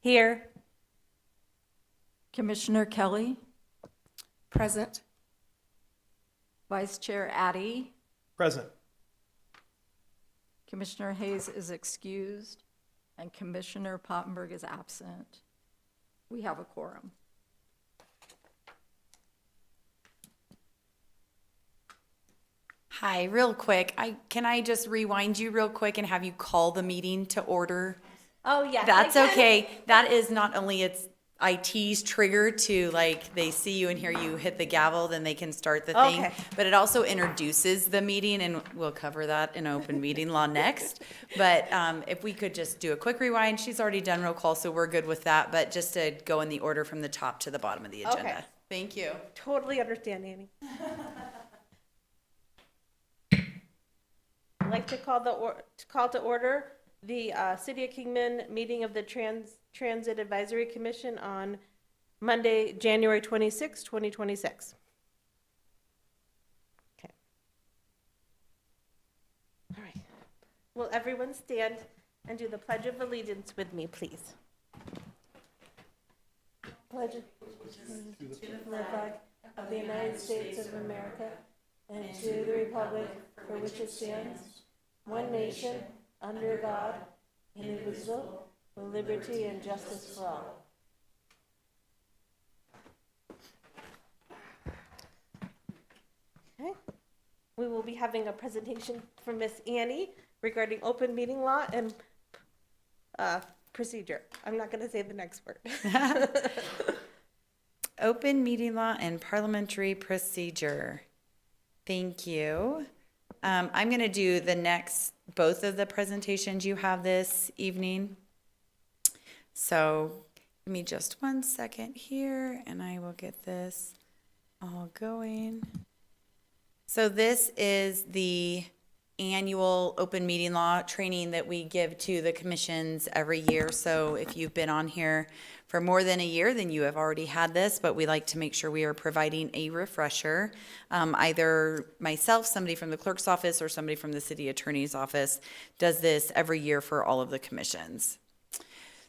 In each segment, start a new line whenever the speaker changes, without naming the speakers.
Here.
Commissioner Kelly,
Present.
Vice Chair Addy,
Present.
Commissioner Hayes is excused, and Commissioner Pottenberg is absent. We have a quorum.
Hi, real quick. Can I just rewind you real quick and have you call the meeting to order?
Oh, yes.
That's okay. That is not only IT's trigger to, like, they see you and hear you hit the gavel, then they can start the thing.
Okay.
But it also introduces the meeting, and we'll cover that in open meeting law next. But if we could just do a quick rewind, she's already done roll call, so we're good with that. But just to go in the order from the top to the bottom of the agenda.
Okay.
Thank you.
Totally understand, Amy. I'd like to call to order the City of Kingman meeting of the Transit Advisory Commission on Monday, January 26, 2026. Okay. All right. Will everyone stand and do the Pledge of Allegiance with me, please? Pledge to the flag of the United States of America and to the republic for which it stands, one nation, under God, indivisible, with liberty and justice for all. Okay. We will be having a presentation from Miss Annie regarding open meeting law and procedure. I'm not going to say the next word.
Open meeting law and parliamentary procedure. Thank you. I'm going to do both of the presentations you have this evening. So give me just 1 second here and I will get this all going. So this is the annual open meeting law training that we give to the commissions every year. So if you've been on here for more than a year, then you have already had this, but we like to make sure we are providing a refresher. Either myself, somebody from the clerk's office, or somebody from the city attorney's office does this every year for all of the commissions.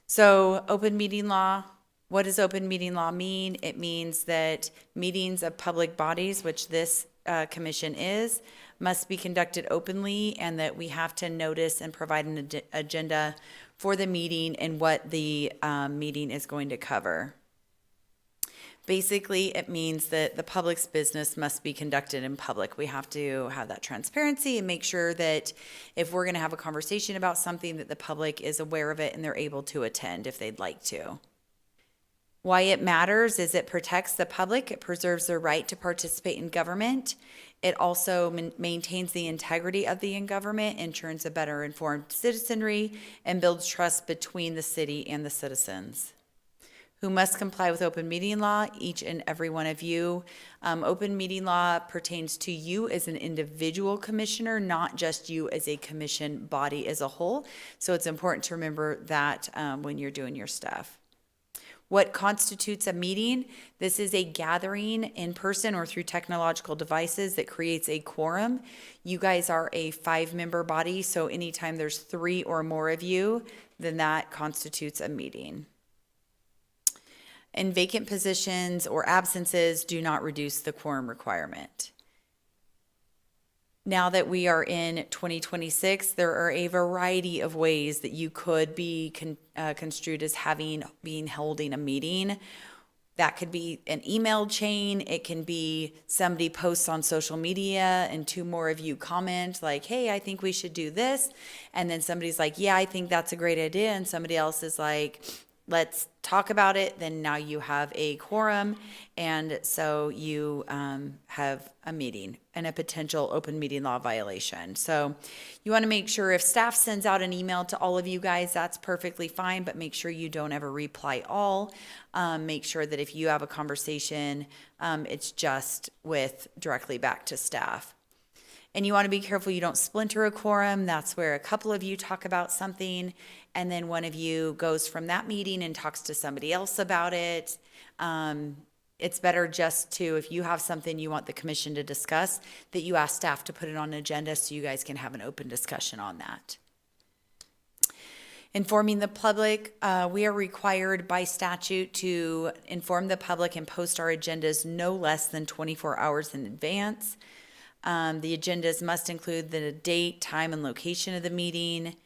So open meeting law. What does open meeting law mean? It means that meetings of public bodies, which this commission is, must be conducted openly, and that we have to notice and provide an agenda for the meeting and what the meeting is going to cover. Basically, it means that the public's business must be conducted in public. We have to have that transparency and make sure that if we're going to have a conversation about something, that the public is aware of it and they're able to attend if they'd like to. Why it matters is it protects the public, it preserves their right to participate in government. It also maintains the integrity of the government, ensures a better informed citizenry, and builds trust between the city and the citizens. Who must comply with open meeting law? Each and every one of you. Open meeting law pertains to you as an individual commissioner, not just you as a commission body as a whole. So it's important to remember that when you're doing your stuff. What constitutes a meeting? This is a gathering in person or through technological devices that creates a quorum. You guys are a 5-member body, so anytime there's 3 or more of you, then that constitutes a meeting. And vacant positions or absences do not reduce the quorum requirement. Now that we are in 2026, there are a variety of ways that you could be construed as holding a meeting. That could be an email chain. It can be somebody posts on social media and 2 more of you comment like, hey, I think we should do this. And then somebody's like, yeah, I think that's a great idea. And somebody else is like, let's talk about it. Then now you have a quorum, and so you have a meeting and a potential open meeting law violation. So you want to make sure if staff sends out an email to all of you guys, that's perfectly fine, but make sure you don't ever reply all. Make sure that if you have a conversation, it's just directly back to staff. And you want to be careful you don't splinter a quorum. That's where a couple of you talk about something, and then one of you goes from that meeting and talks to somebody else about it. It's better just to, if you have something you want the commission to discuss, that you ask staff to put it on an agenda so you guys can have an open discussion on that. Informing the public, we are required by statute to inform the public and post our agendas no less than 24 hours in advance. The agendas must include the date, time, and location of the meeting,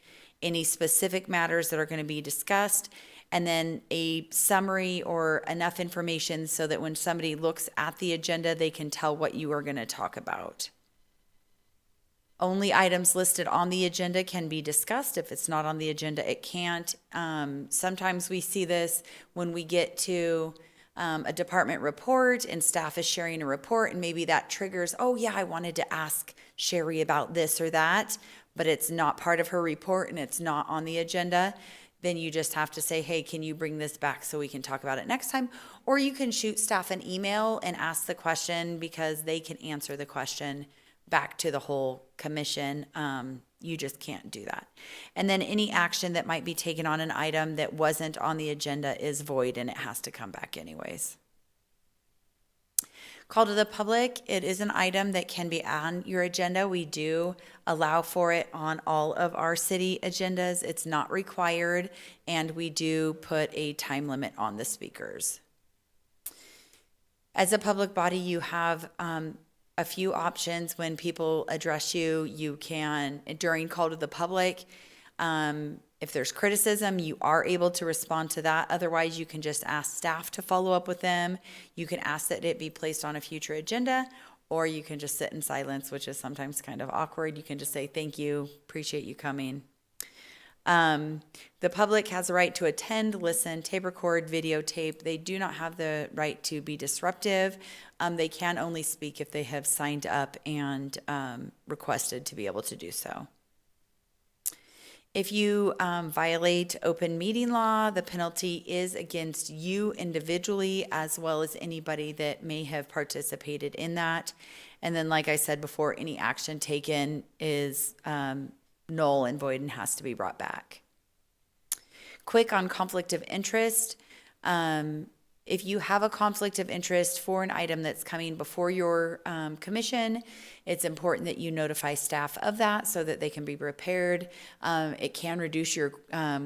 any specific matters that are going to be discussed, and then a summary or enough information so that when somebody looks at the agenda, they can tell what you are going to talk about. Only items listed on the agenda can be discussed. If it's not on the agenda, it can't. Sometimes we see this when we get to a department report and staff is sharing a report, and maybe that triggers, oh yeah, I wanted to ask Sherry about this or that, but it's not part of her report and it's not on the agenda. Then you just have to say, hey, can you bring this back so we can talk about it next time? Or you can shoot staff an email and ask the question because they can answer the question back to the whole commission. You just can't do that. And then any action that might be taken on an item that wasn't on the agenda is void and it has to come back anyways. Call to the public, it is an item that can be on your agenda. We do allow for it on all of our city agendas. It's not required, and we do put a time limit on the speakers. As a public body, you have a few options when people address you. You can, during call to the public, if there's criticism, you are able to respond to that. Otherwise, you can just ask staff to follow up with them. You can ask that it be placed on a future agenda, or you can just sit in silence, which is sometimes kind of awkward. You can just say, thank you, appreciate you coming. The public has a right to attend, listen, tape record, videotape. They do not have the right to be disruptive. They can only speak if they have signed up and requested to be able to do so. If you violate open meeting law, the penalty is against you individually as well as anybody that may have participated in that. And then, like I said before, any action taken is null and void and has to be brought back. Quick on conflict of interest. If you have a conflict of interest for an item that's coming before your commission, it's important that you notify staff of that so that they can be prepared. It can reduce your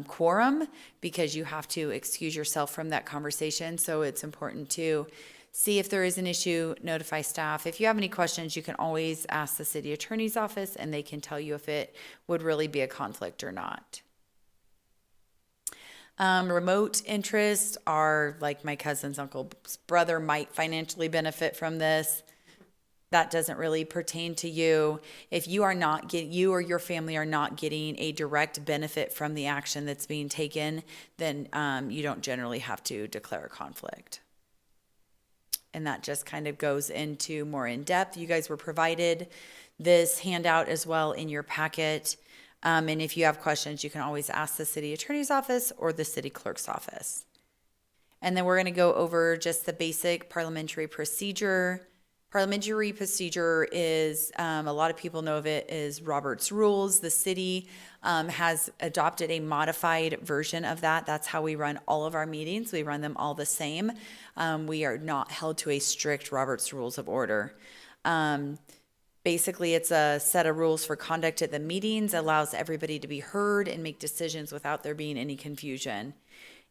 quorum because you have to excuse yourself from that conversation. So it's important to see if there is an issue, notify staff. If you have any questions, you can always ask the city attorney's office and they can tell you if it would really be a conflict or not. Remote interests are like my cousin's uncle's brother might financially benefit from this. That doesn't really pertain to you. If you are not you or your family are not getting a direct benefit from the action that's being taken, then you don't generally have to declare a conflict. And that just kind of goes into more in depth. You guys were provided this handout as well in your packet. And if you have questions, you can always ask the city attorney's office or the city clerk's office. And then we're going to go over just the basic parliamentary procedure. Parliamentary procedure is, a lot of people know of it as Robert's Rules. The city has adopted a modified version of that. That's how we run all of our meetings. We run them all the same. We are not held to a strict Robert's Rules of Order. Basically, it's a set of rules for conduct at the meetings, allows everybody to be heard and make decisions without there being any confusion.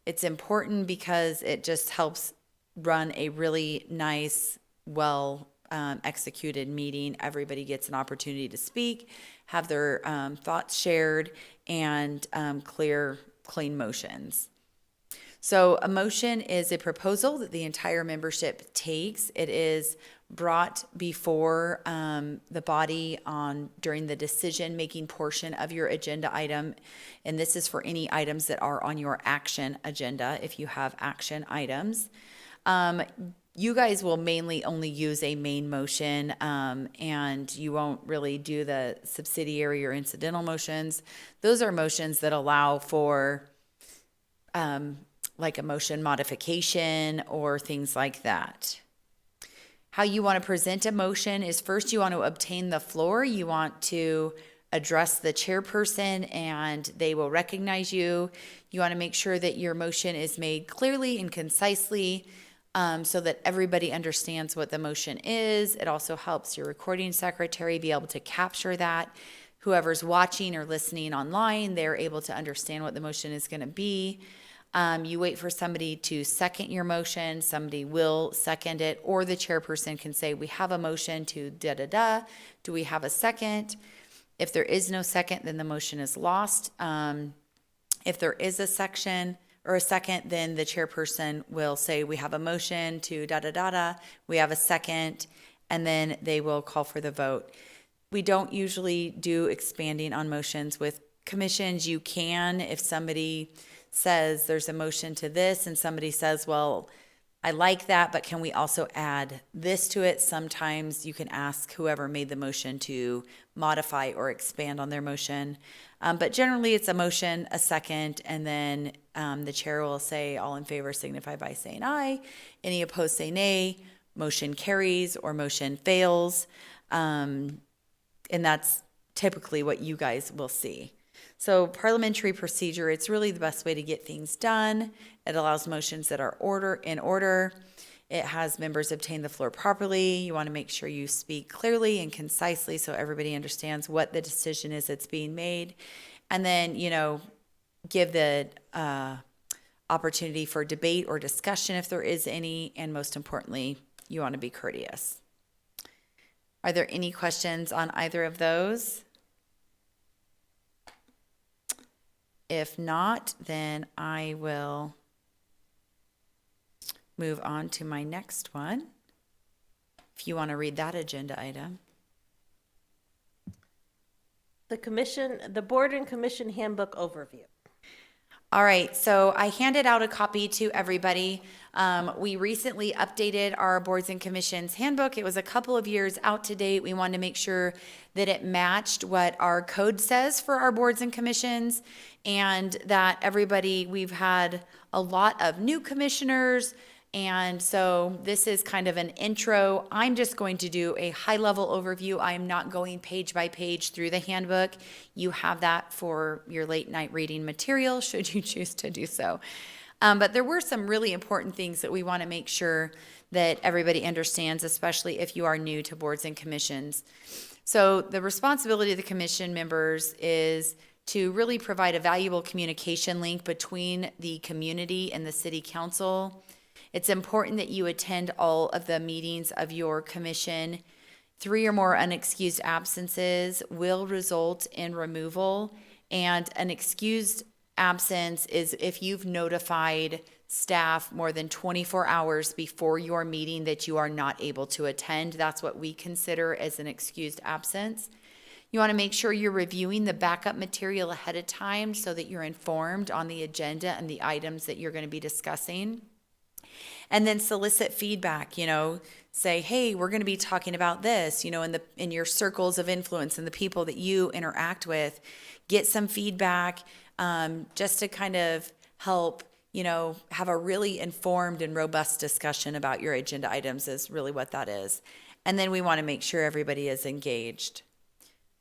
It's important because it just helps run a really nice, well executed meeting. Everybody gets an opportunity to speak, have their thoughts shared, and clean motions. So a motion is a proposal that the entire membership takes. It is brought before the body during the decision-making portion of your agenda item. And this is for any items that are on your action agenda, if you have action items. You guys will mainly only use a main motion, and you won't really do the subsidiary or incidental motions. Those are motions that allow for like a motion modification or things like that. How you want to present a motion is first you want to obtain the floor. You want to address the chairperson and they will recognize you. You want to make sure that your motion is made clearly and concisely so that everybody understands what the motion is. It also helps your recording secretary be able to capture that whoever's watching or listening online, they're able to understand what the motion is going to be. You wait for somebody to second your motion, somebody will second it, or the chairperson can say, we have a motion to da-da-da, do we have a second? If there is no second, then the motion is lost. If there is a section or a second, then the chairperson will say, we have a motion to da-da-da-da, we have a second, and then they will call for the vote. We don't usually do expanding on motions with commissions. You can, if somebody says there's a motion to this and somebody says, well, I like that, but can we also add this to it? Sometimes you can ask whoever made the motion to modify or expand on their motion. But generally it's a motion, a second, and then the chair will say, all in favor signify by saying aye. Any opposed say nay. Motion carries or motion fails. And that's typically what you guys will see. So parliamentary procedure, it's really the best way to get things done. It allows motions that are in order. It has members obtain the floor properly. You want to make sure you speak clearly and concisely so everybody understands what the decision is that's being made. And then, give the opportunity for debate or discussion if there is any. And most importantly, you want to be courteous. Are there any questions on either of those? If not, then I will move on to my next one. If you want to read that agenda item.
The board and commission handbook overview.
All right, so I handed out a copy to everybody. We recently updated our boards and commissions handbook. It was a couple of years out to date. We wanted to make sure that it matched what our code says for our boards and commissions, and that we've had a lot of new commissioners. And so this is kind of an intro. I'm just going to do a high-level overview. I am not going page by page through the handbook. You have that for your late night reading material, should you choose to do so. But there were some really important things that we want to make sure that everybody understands, especially if you are new to boards and commissions. So the responsibility of the commission members is to really provide a valuable communication link between the community and the city council. It's important that you attend all of the meetings of your commission. 3 or more unexcused absences will result in removal, and an excused absence is if you've notified staff more than 24 hours before your meeting that you are not able to attend. That's what we consider as an excused absence. You want to make sure you're reviewing the backup material ahead of time so that you're informed on the agenda and the items that you're going to be discussing. And then solicit feedback, say, hey, we're going to be talking about this, in your circles of influence and the people that you interact with. Get some feedback just to kind of help, have a really informed and robust discussion about your agenda items is really what that is. And then we want to make sure everybody is engaged.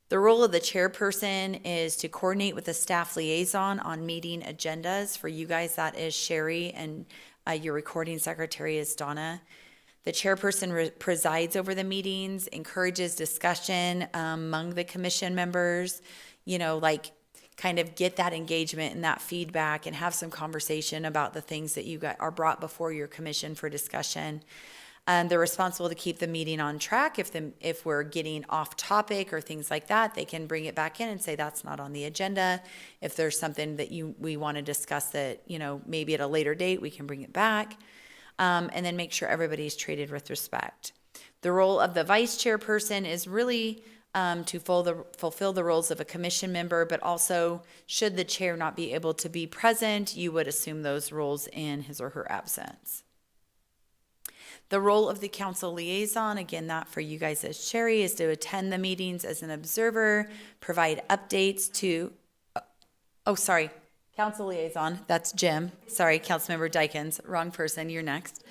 The role of the chairperson is to coordinate with the staff liaison on meeting agendas. For you guys, that is Sherry, and your recording secretary is Donna. The chairperson presides over the meetings, encourages discussion among the commission members, kind of get that engagement and that feedback and have some conversation about the things that you are brought before your commission for discussion. They're responsible to keep the meeting on track. If we're getting off topic or things like that, they can bring it back in and say that's not on the agenda. If there's something that we want to discuss that, maybe at a later date, we can bring it back. And then make sure everybody's treated with respect. The role of the vice chairperson is really to fulfill the roles of a commission member, but also should the chair not be able to be present, you would assume those roles in his or her absence. The role of the council liaison, again, that for you guys as Sherry, is to attend the meetings as an observer, provide updates to, council liaison, that's Jim. Sorry, Councilmember Dykens, wrong person, you're next.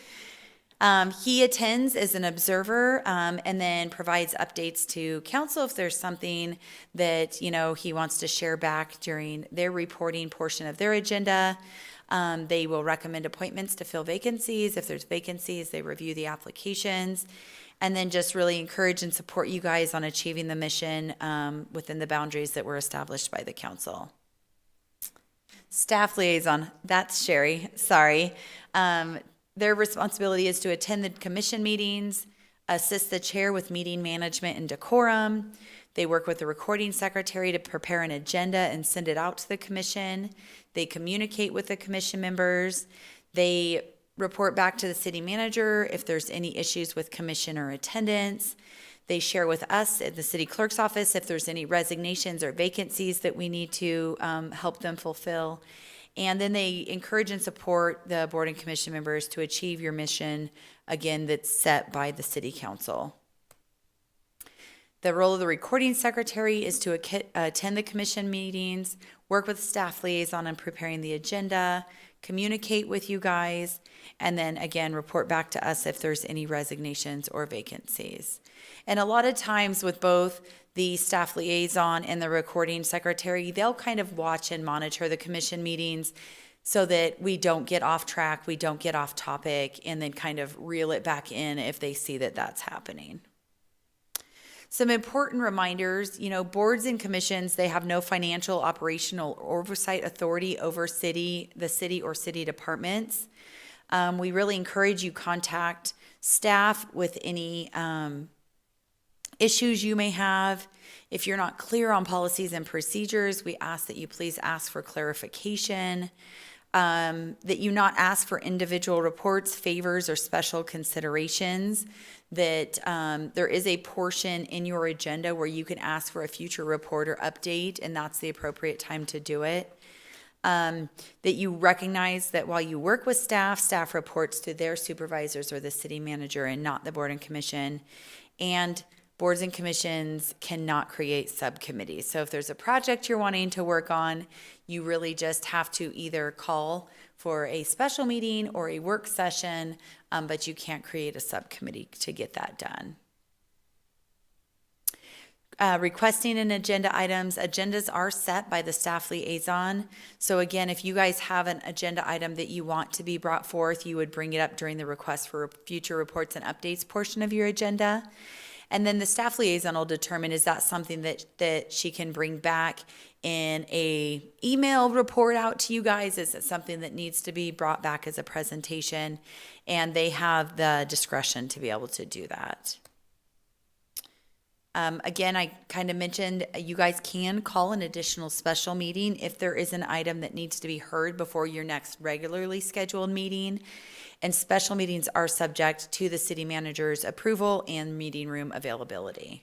He attends as an observer and then provides updates to council if there's something that, he wants to share back during their reporting portion of their agenda. They will recommend appointments to fill vacancies. If there's vacancies, they review the applications. And then just really encourage and support you guys on achieving the mission within the boundaries that were established by the council. Staff liaison, that's Sherry, sorry. Their responsibility is to attend the commission meetings, assist the chair with meeting management and decorum. They work with the recording secretary to prepare an agenda and send it out to the commission. They communicate with the commission members. They report back to the city manager if there's any issues with commissioner attendance. They share with us at the city clerk's office if there's any resignations or vacancies that we need to help them fulfill. And then they encourage and support the board and commission members to achieve your mission, again, that's set by the city council. The role of the recording secretary is to attend the commission meetings, work with staff liaison on preparing the agenda, communicate with you guys, and then again, report back to us if there's any resignations or vacancies. And a lot of times with both the staff liaison and the recording secretary, they'll kind of watch and monitor the commission meetings so that we don't get off track, we don't get off topic, and then kind of reel it back in if they see that that's happening. Some important reminders, boards and commissions, they have no financial, operational, or oversight authority over the city or city departments. We really encourage you contact staff with any issues you may have. If you're not clear on policies and procedures, we ask that you please ask for clarification, that you not ask for individual reports, favors, or special considerations, that there is a portion in your agenda where you can ask for a future report or update, and that's the appropriate time to do it. That you recognize that while you work with staff reports to their supervisors or the city manager and not the board and commission. And boards and commissions cannot create subcommittees. So if there's a project you're wanting to work on, you really just have to either call for a special meeting or a work session, but you can't create a subcommittee to get that done. Requesting an agenda items. Agendas are set by the staff liaison. So again, if you guys have an agenda item that you want to be brought forth, you would bring it up during the request for future reports and updates portion of your agenda. And then the staff liaison will determine, is that something that she can bring back in a email report out to you guys? Is it something that needs to be brought back as a presentation? And they have the discretion to be able to do that. Again, I kind of mentioned you guys can call an additional special meeting if there is an item that needs to be heard before your next regularly scheduled meeting. And special meetings are subject to the city manager's approval and meeting room availability.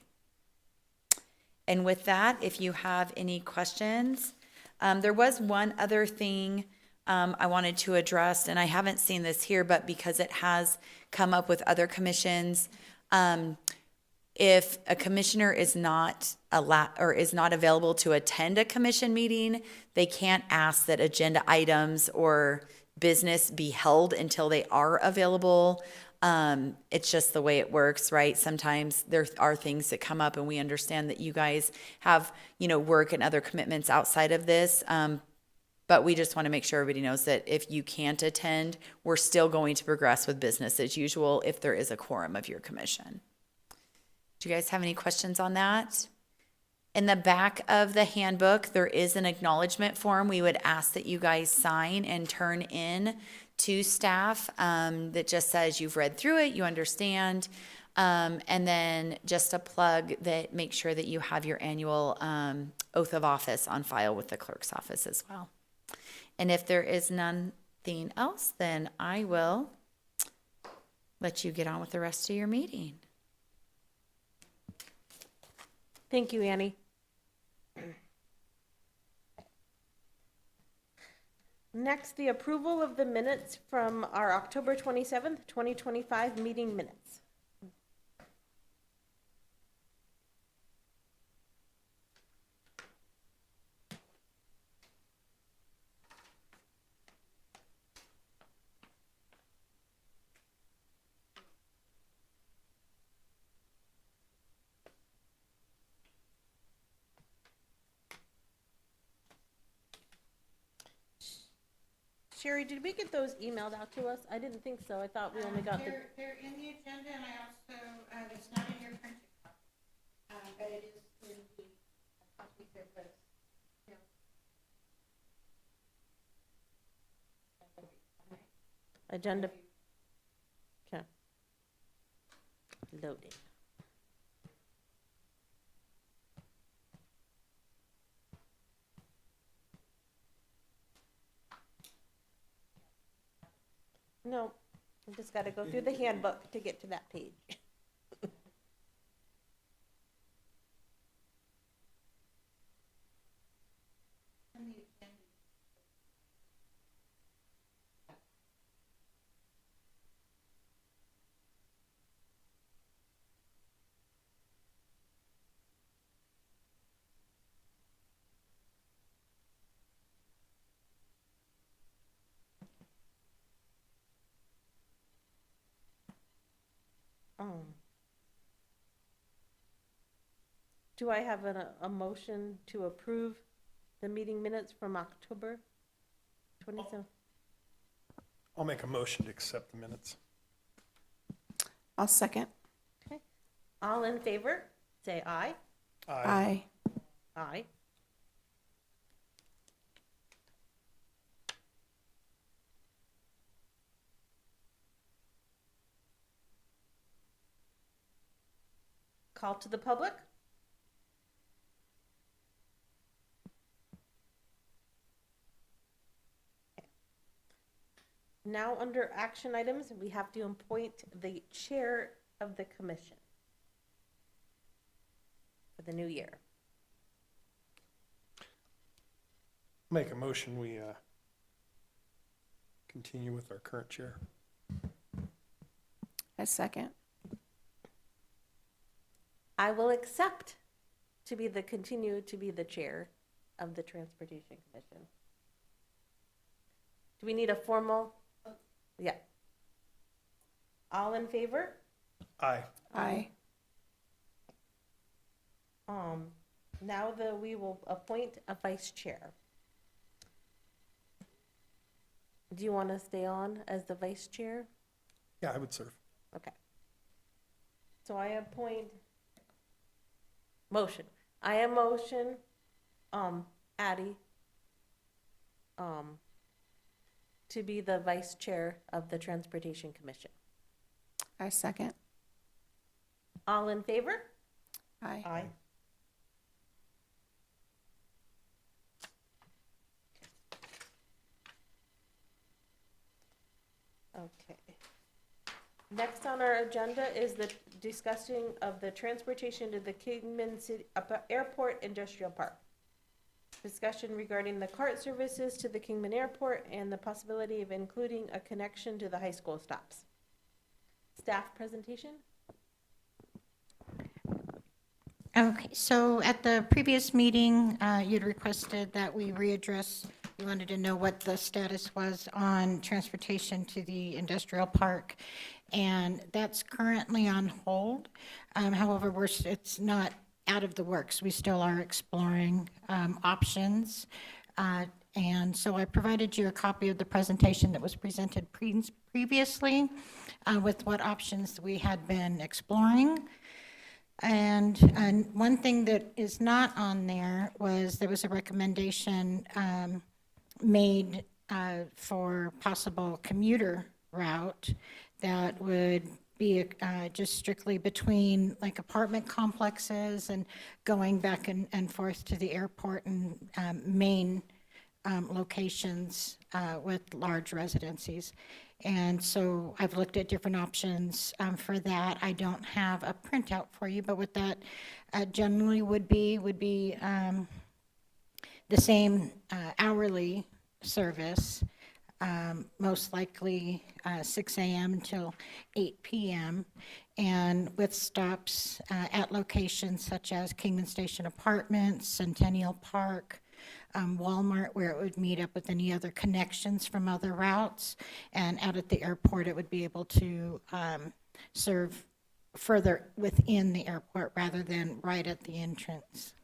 And with that, if you have any questions, there was one other thing I wanted to address, and I haven't seen this here, but because it has come up with other commissions, if a commissioner is not available to attend a commission meeting, they can't ask that agenda items or business be held until they are available. It's just the way it works, right? Sometimes there are things that come up, and we understand that you guys have, work and other commitments outside of this. But we just want to make sure everybody knows that if you can't attend, we're still going to progress with business as usual if there is a quorum of your commission. Do you guys have any questions on that? In the back of the handbook, there is an acknowledgement form we would ask that you guys sign and turn in to staff that just says you've read through it, you understand, and then just a plug that makes sure that you have your annual oath of office on file with the clerk's office as well. And if there is nothing else, then I will let you get on with the rest of your meeting.
Thank you, Annie. Next, the approval of the minutes from our October 27th, 2025 meeting minutes. Sherry, did we get those emailed out to us? I didn't think so. I thought we only got the,
They're in the agenda, and I also, it's not in your printed copy, but it is in the copy that was,
agenda. Okay. Loading. No, I just gotta go through the handbook to get to that page. Do I have a motion to approve the meeting minutes from October 27th?
I'll make a motion to accept the minutes.
I'll second.
Okay. All in favor, say aye.
Aye.
Aye. Call to the public? Now, under action items, we have to appoint the chair of the commission for the new year.
Make a motion, we continue with our current chair.
A second.
I will accept continue to be the chair of the Transportation Commission. Do we need a formal? Yeah. All in favor?
Aye.
Aye.
Now we will appoint a vice chair. Do you want to stay on as the vice chair?
Yeah, I would serve.
Okay. So I motion, Addie, to be the vice chair of the Transportation Commission.
I second.
All in favor?
Aye.
Aye. Okay. Next on our agenda is the discussing of the transportation to the Kingman City Airport Industrial Park. Discussion regarding the cart services to the Kingman Airport and the possibility of including a connection to the high school stops. Staff presentation?
Okay, so at the previous meeting, you'd requested that we readdress, you wanted to know what the status was on transportation to the industrial park, and that's currently on hold. However, it's not out of the works. We still are exploring options. And so I provided you a copy of the presentation that was presented previously with what options we had been exploring. And one thing that is not on there was a recommendation made for possible commuter route that would be just strictly between like apartment complexes and going back and forth to the airport and main locations with large residencies. And so I've looked at different options for that. I don't have a printout for you, but what that generally would be the same hourly service, most likely 6 a.m. until 8 p.m., and with stops at locations such as Kingman Station Apartments, Centennial Park, Walmart, where it would meet up with any other connections from other routes, and out at the airport, it would be able to serve further within the airport rather than right at the entrance.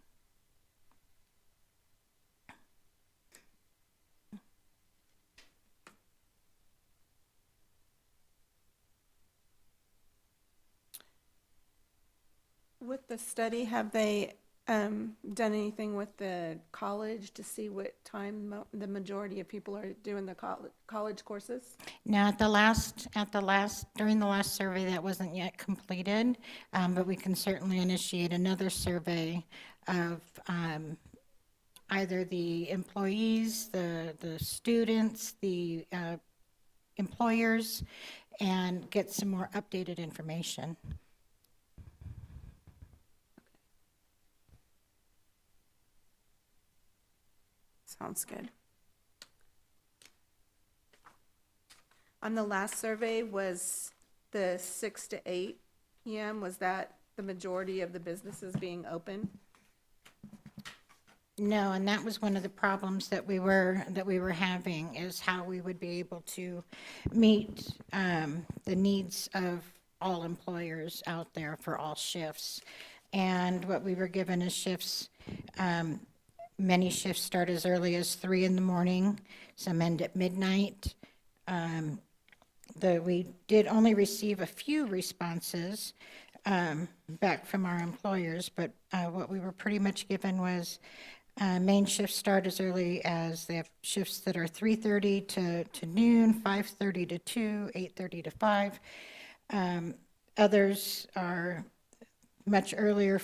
With the study, have they done anything with the college to see what time the majority of people are doing the college courses?
Now, during the last survey, that wasn't yet completed, but we can certainly initiate another survey of either the employees, the students, the employers, and get some more updated information.
Sounds good. On the last survey, was the 6 to 8 p.m., was that the majority of the businesses being open?
No, and that was one of the problems that we were having, is how we would be able to meet the needs of all employers out there for all shifts. And what we were given is shifts, many shifts start as early as 3 in the morning, some end at midnight. We did only receive a few responses back from our employers, but what we were pretty much given was main shifts start as early as, they have shifts that are 3:30 to noon, 5:30 to 2, 8:30 to 5. Others are much earlier,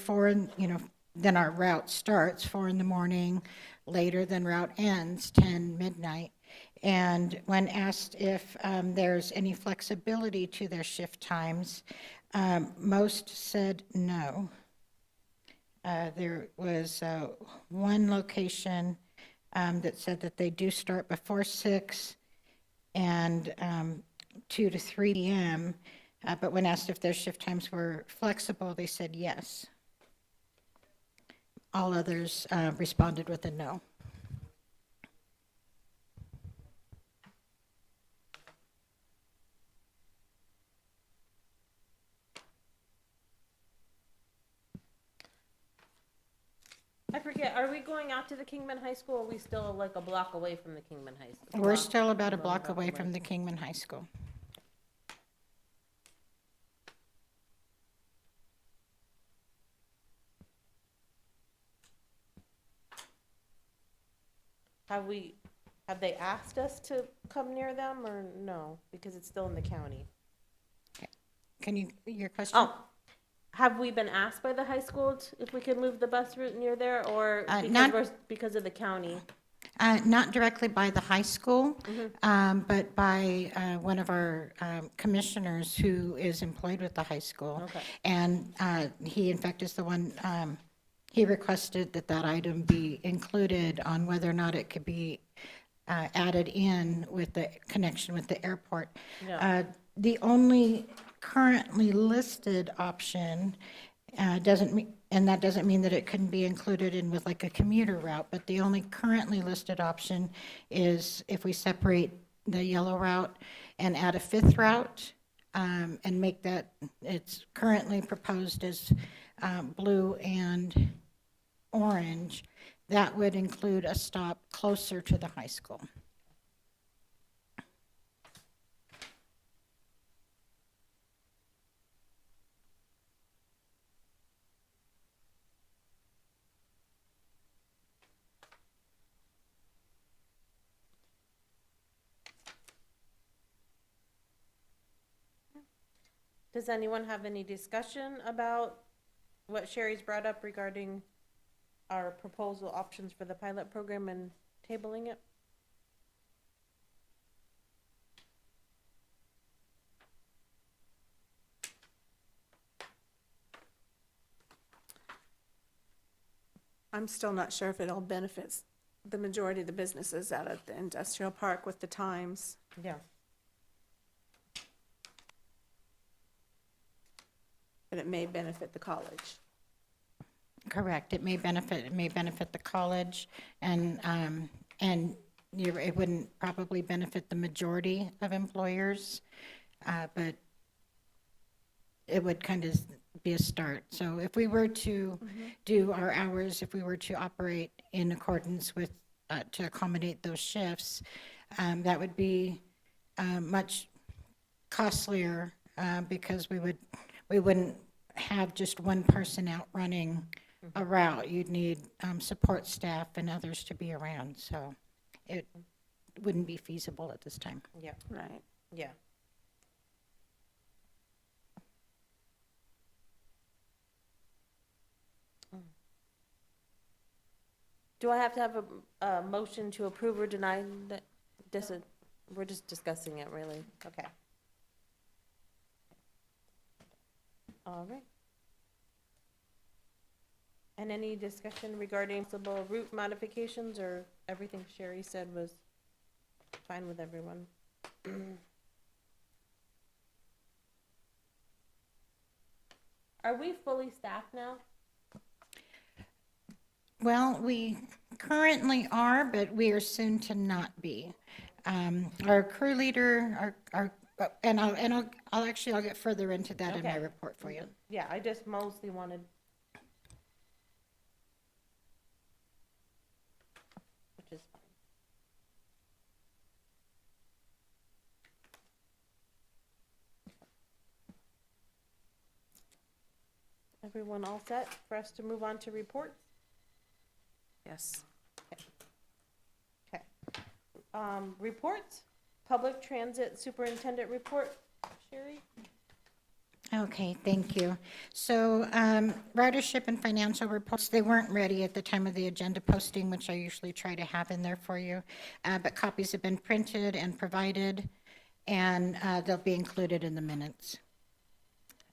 than our route starts, 4 in the morning, later than route ends, 10 midnight. And when asked if there's any flexibility to their shift times, most said no. There was one location that said that they do start before 6 and 2 to 3 p.m., but when asked if their shift times were flexible, they said yes. All others responded with a no.
I forget, are we going out to the Kingman High School, or are we still like a block away from the Kingman High School?
We're still about a block away from the Kingman High School.
Have they asked us to come near them, or no? Because it's still in the county.
Your question?
Oh, have we been asked by the high school if we can move the bus route near there, or because of the county?
Not directly by the high school, but by one of our commissioners who is employed with the high school.
Okay.
And he, in fact, is the one, he requested that item be included on whether or not it could be added in with the connection with the airport.
Yeah.
The only currently listed option doesn't mean, and that doesn't mean that it couldn't be included in with like a commuter route, but the only currently listed option is if we separate the yellow route and add a 5th route, and make that, it's currently proposed as blue and orange. That would include a stop closer to the high school.
Does anyone have any discussion about what Sherry's brought up regarding our proposal options for the pilot program and tabling it?
I'm still not sure if it'll benefit the majority of the businesses out at the industrial park with the times.
Yeah.
But it may benefit the college.
Correct. It may benefit the college, and it wouldn't probably benefit the majority of employers, but it would kind of be a start. So if we were to do our hours, if we were to operate in accordance with, to accommodate those shifts, that would be much costlier because we wouldn't have just one person out running a route. You'd need support staff and others to be around, so it wouldn't be feasible at this time.
Yeah,
Right.
yeah.
Do I have to have a motion to approve or deny that? We're just discussing it, really.
Okay.
All right. And any discussion regarding possible route modifications, or everything Sherry said was fine with everyone? Are we fully staffed now?
Well, we currently are, but we are soon to not be. Our crew leader, I'll get further into that in my
Okay.
report for you.
Yeah, I just mostly wanted. Which is fine. Everyone all set for us to move on to reports?
Yes.
Okay. Reports, Public Transit Superintendent Report, Sherry?
Okay, thank you. So ridership and financial reports, they weren't ready at the time of the agenda posting, which I usually try to have in there for you. But copies have been printed and provided, and they'll be included in the minutes.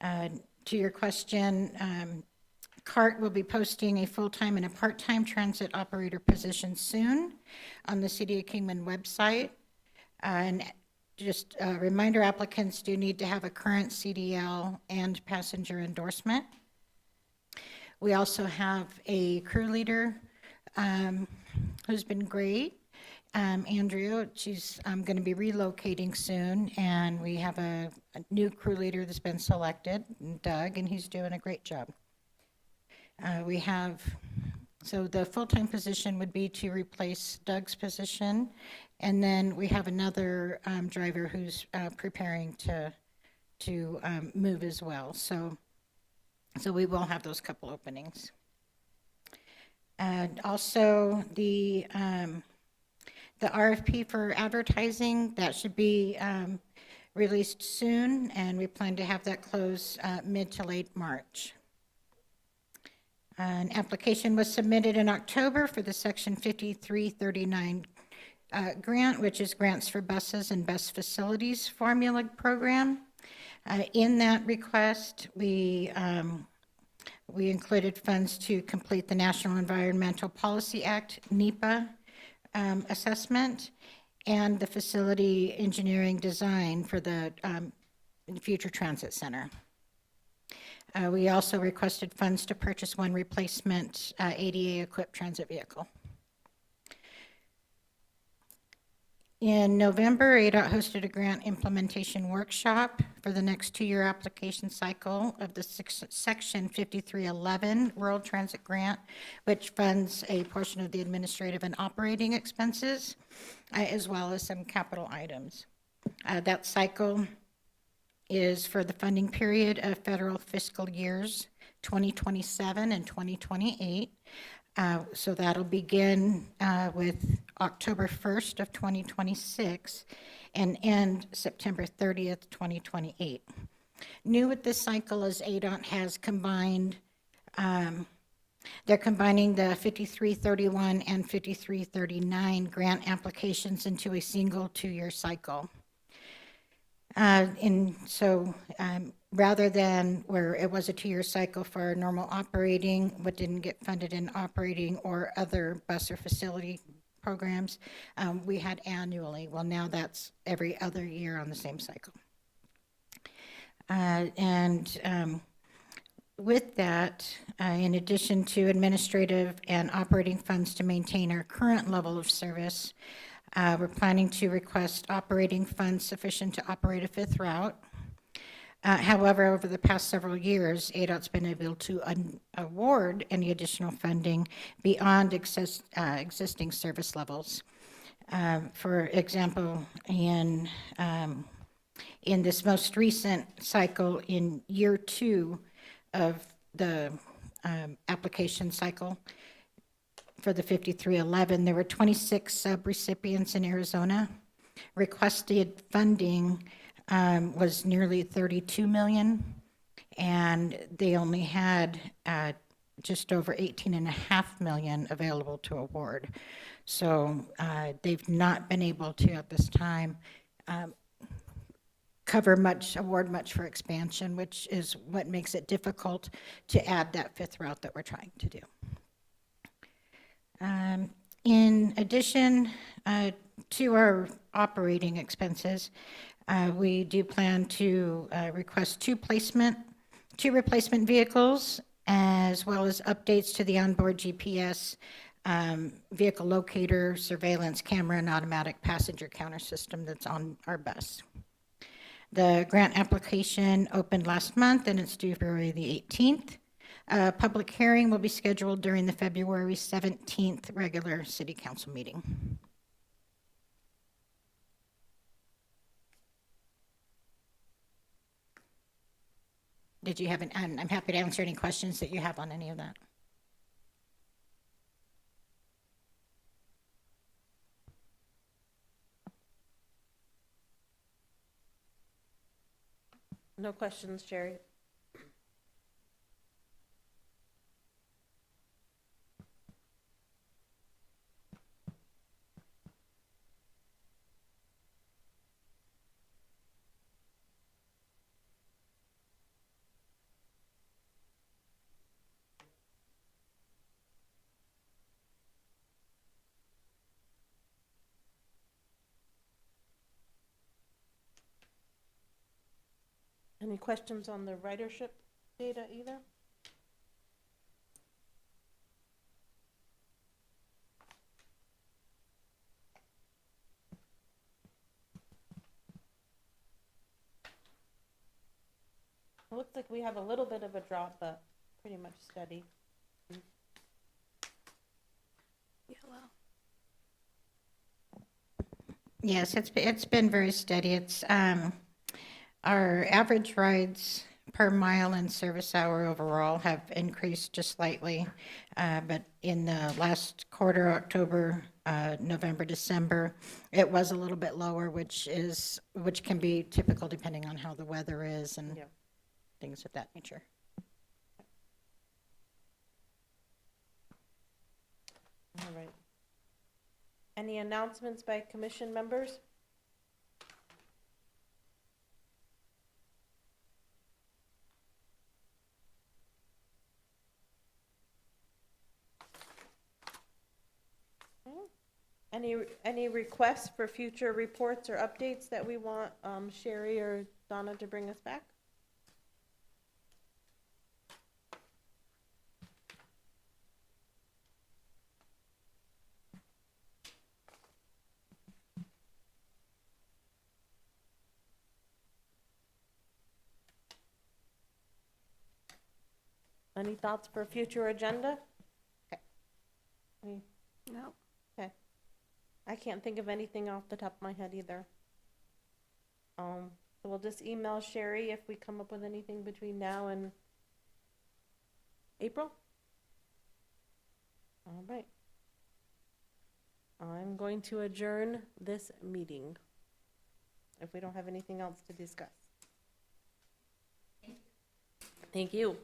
To your question, CART will be posting a full-time and a part-time transit operator position soon on the City of Kingman website. And just a reminder, applicants do need to have a current CDL and passenger endorsement. We also have a crew leader who's been great, Andrea. She's going to be relocating soon, and we have a new crew leader that's been selected, Doug, and he's doing a great job. So the full-time position would be to replace Doug's position, and then we have another driver who's preparing to move as well. So we will have those couple openings. And also the RFP for advertising, that should be released soon, and we plan to have that close mid to late March. An application was submitted in October for the Section 5339 grant, which is Grants for Buses and Bus Facilities Formula Program. In that request, we included funds to complete the National Environmental Policy Act, NEPA, assessment, and the facility engineering design for the future transit center. We also requested funds to purchase one replacement ADA-equipped transit vehicle. In November, ADOT hosted a grant implementation workshop for the next two-year application cycle of the Section 5311 Rural Transit Grant, which funds a portion of the administrative and operating expenses, as well as some capital items. That cycle is for the funding period of federal fiscal years 2027 and 2028. So that'll begin with October 1st of 2026 and end September 30th, 2028. New with this cycle is ADOT has combined, they're combining the 5331 and 5339 grant applications into a single two-year cycle. Rather than where it was a two-year cycle for normal operating, what didn't get funded in operating or other bus or facility programs, we had annually. Well, now that's every other year on the same cycle. With that, in addition to administrative and operating funds to maintain our current level of service, we're planning to request operating funds sufficient to operate a fifth route. However, over the past several years, ADOT's been able to award any additional funding beyond existing service levels. For example, in this most recent cycle, in year 2 of the application cycle for the 5311, there were 26 subrecipients in Arizona. Requested funding was nearly 32 million, and they only had just over 18.5 million available to award. So they've not been able to, at this time, award much for expansion, which is what makes it difficult to add that fifth route that we're trying to do. In addition to our operating expenses, we do plan to request two replacement vehicles, as well as updates to the onboard GPS, vehicle locator, surveillance camera, and automatic passenger counter system that's on our bus. The grant application opened last month, and it's due February the 18th. Public hearing will be scheduled during the February 17th regular city council meeting. Did you have I'm happy to answer any questions that you have on any of that.
No questions, Sherry? Any questions on the ridership data either? It looks like we have a little bit of a drop, but pretty much steady.
Yes, it's been very steady. It's our average rides per mile and service hour overall have increased just slightly, but in the last quarter, October, November, December, it was a little bit lower, which can be typical depending on how the weather is and
Yeah.
things of that nature.
All right. Any announcements by commission members? Any requests for future reports or updates that we want Sherry or Donna to bring us back? Any thoughts for future agenda? Any-
No.
Okay. I can't think of anything off the top of my head either. So we'll just email Sherry if we come up with anything between now and April. All right. I'm going to adjourn this meeting if we don't have anything else to discuss. Thank you.